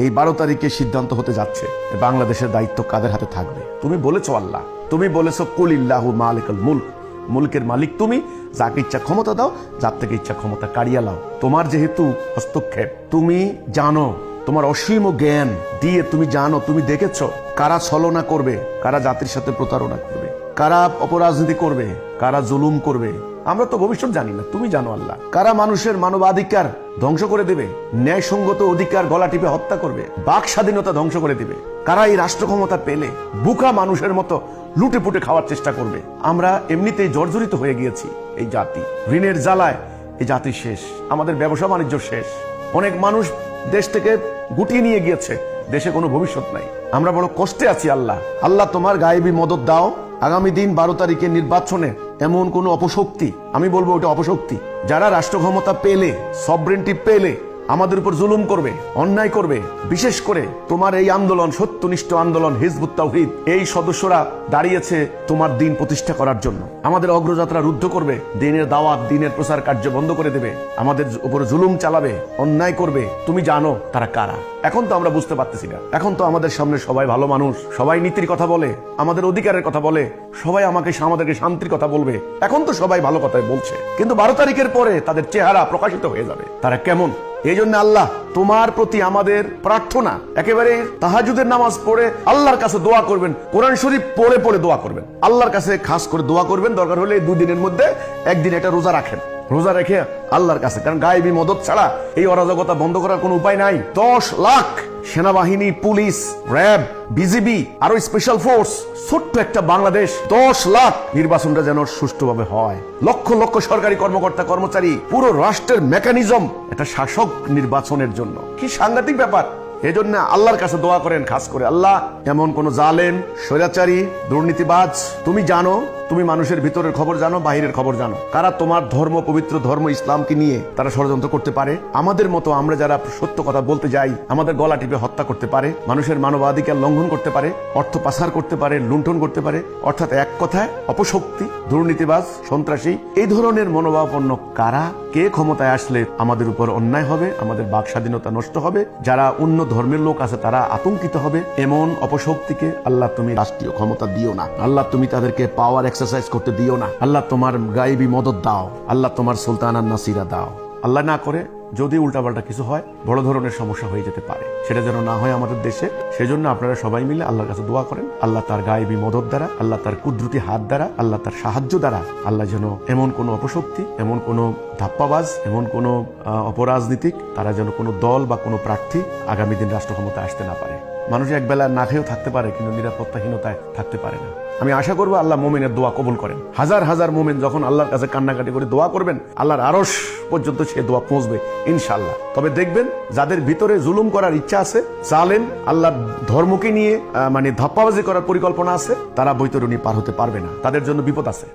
এই 12 তারিখে সিদ্ধান্ত হতে যাচ্ছে বাংলাদেশের দায়িত্ব কাদের হাতে থাকবে। তুমি বলেছো আল্লাহ, তুমি বলেছো কুলিল্লাহু মালিকুল মুলক, মুলকের মালিক তুমি, যাকে ইচ্ছা ক্ষমতা দাও, যার থেকে ইচ্ছা ক্ষমতা কাড়িয়া লাও। তোমার যেহেতু হস্তক্ষেপ, তুমি জানো, তোমার অসীম জ্ঞান দিয়ে তুমি জানো, তুমি দেখেছো কারা ছলনা করবে, কারা জাতির সাথে প্রতারণা করবে, কারা অপরাজনীতি করবে, কারা জুলুম করবে। আমরা তো ভবিষ্যৎ জানি না, তুমি জানো আল্লাহ। কারা মানুষের মানবাধিকার ধ্বংস করে দেবে, ন্যায়সঙ্গত অধিকার গলা টিপে হত্যা করবে, বাক স্বাধীনতা ধ্বংস করে দিবে। কারা এই রাষ্ট্র ক্ষমতা পেলে বুকা মানুষের মতো লুটে পুটে খাওয়ার চেষ্টা করবে। আমরা এমনিতেই জর্জরিত হয়ে গিয়েছি। এই জাতি ঋণের জ্বালায়, এই জাতি শেষ, আমাদের ব্যবসা বাণিজ্য শেষ। অনেক মানুষ দেশ থেকে গুটিয়ে নিয়ে গিয়েছে, দেশে কোনো ভবিষ্যৎ নাই। আমরা বড় কষ্টে আছি আল্লাহ। আল্লাহ তোমার গায়েবী মদত দাও। আগামী দিন 12 তারিখে নির্বাচনে এমন কোন অপশক্তি, আমি বলবো ওটা অপশক্তি, যারা রাষ্ট্র ক্ষমতা পেলে, সবরেন্টি পেলে আমাদের উপর জুলুম করবে, অন্যায় করবে। বিশেষ করে তোমার এই আন্দোলন, সত্যনিষ্ঠ আন্দোলন হিজবুত তাওহীদ, এই সদস্যরা দাঁড়িয়েছে তোমার দিন প্রতিষ্ঠা করার জন্য। আমাদের অগ্রযাত্রা রুদ্ধ করবে, দিনের দাওয়াত, দিনের প্রচার কার্য বন্ধ করে দেবে, আমাদের উপর জুলুম চালাবে, অন্যায় করবে। তুমি জানো তারা কারা। এখন তো আমরা বুঝতে পারতেছি না। এখন তো আমাদের সামনে সবাই ভালো মানুষ, সবাই নীতির কথা বলে, আমাদের অধিকারের কথা বলে, সবাই আমাদেরকে শান্তির কথা বলবে। এখন তো সবাই ভালো কথাই বলছে, কিন্তু 12 তারিখের পরে তাদের চেহারা প্রকাশিত হয়ে যাবে, তারা কেমন। এই জন্য আল্লাহ তোমার প্রতি আমাদের প্রার্থনা, একেবারে তাহাজ্জুদের নামাজ পড়ে আল্লাহর কাছে দোয়া করবেন, কোরআন শরীফ পড়ে পড়ে দোয়া করবেন, আল্লাহর কাছে খাস করে দোয়া করবেন। দরকার হলে 2 দিনের মধ্যে একদিন এটা রোজা রাখেন, রোজা রেখে আল্লাহর কাছে, কারণ গায়েবী মদত ছাড়া এই অরাজকতা বন্ধ করার কোনো উপায় নাই। 10 লাখ সেনাবাহিনী, পুলিশ, র্যাব, বিজিবি, আরো স্পেশাল ফোর্স, ছোট্ট একটা বাংলাদেশ, 10 লাখ, নির্বাচনটা যেন সুষ্ঠুভাবে হয়। লক্ষ লক্ষ সরকারি কর্মকর্তা কর্মচারী, পুরো রাষ্ট্রের মেকানিজম একটা শাসক নির্বাচনের জন্য। কি সাংঘাতিক ব্যাপার। এই জন্য আল্লাহর কাছে দোয়া করেন খাস করে, আল্লাহ এমন কোন জালেম, স্বৈরাচারী, দুর্নীতিবাজ, তুমি জানো, তুমি মানুষের ভিতরের খবর জানো, বাহিরের খবর জানো, কারা তোমার ধর্ম, পবিত্র ধর্ম ইসলামকে নিয়ে তারা ষড়যন্ত্র করতে পারে। আমাদের মতো আমরা যারা সত্য কথা বলতে যাই, আমাদের গলা টিপে হত্যা করতে পারে, মানুষের মানবাধিকার লঙ্ঘন করতে পারে, অর্থ পাচার করতে পারে, লুণ্ঠন করতে পারে। অর্থাৎ এক কথায় অপশক্তি, দুর্নীতিবাজ, সন্ত্রাসী, এই ধরনের মনোভাবাপন্ন কারা, কে ক্ষমতায় আসলে আমাদের উপর অন্যায় হবে, আমাদের বাক স্বাধীনতা নষ্ট হবে, যারা অন্য ধর্মের লোক আছে তারা আতঙ্কিত হবে। এমন অপশক্তিকে আল্লাহ তুমি রাষ্ট্রীয় ক্ষমতা দিও না। আল্লাহ তুমি তাদেরকে পাওয়ার এক্সারসাইজ করতে দিও না। আল্লাহ তোমার গায়েবী মদত দাও। আল্লাহ তোমার সুলতানান নাসিরা দাও। আল্লাহ না করে যদি উল্টাপাল্টা কিছু হয়, বড় ধরনের সমস্যা হয়ে যেতে পারে, সেটা যেন না হয় আমাদের দেশে। সেজন্য আপনারা সবাই মিলে আল্লাহর কাছে দোয়া করেন, আল্লাহ তার গায়েবী মদত দ্বারা, আল্লাহ তার কুদরতি হাত দ্বারা, আল্লাহ তার সাহায্য দ্বারা, আল্লাহ যেন এমন কোন অপশক্তি, এমন কোন ধাপ্পাবাজ, এমন কোন অপরাজনীতিক, তারা যেন কোনো দল বা কোনো প্রার্থী আগামী দিন রাষ্ট্র ক্ষমতায় আসতে না পারে। মানুষ একবেলা না খেয়েও থাকতে পারে, কিন্তু নিরাপত্তাহীনতায় থাকতে পারে না। আমি আশা করবো আল্লাহ মোমেনের দোয়া কবুল করেন। হাজার হাজার মোমেন যখন আল্লাহর কাছে কান্নাকাটি করে দোয়া করবেন, আল্লাহর আরশ পর্যন্ত সে দোয়া পৌঁছবে ইনশাআল্লাহ। তবে দেখবেন যাদের ভিতরে জুলুম করার ইচ্ছা আছে, জালেম, আল্লাহর ধর্মকে নিয়ে ধাপ্পাবাজি করার পরিকল্পনা আছে, তারা বৈতরণী পার হতে পারবে না, তাদের জন্য বিপদ আছে।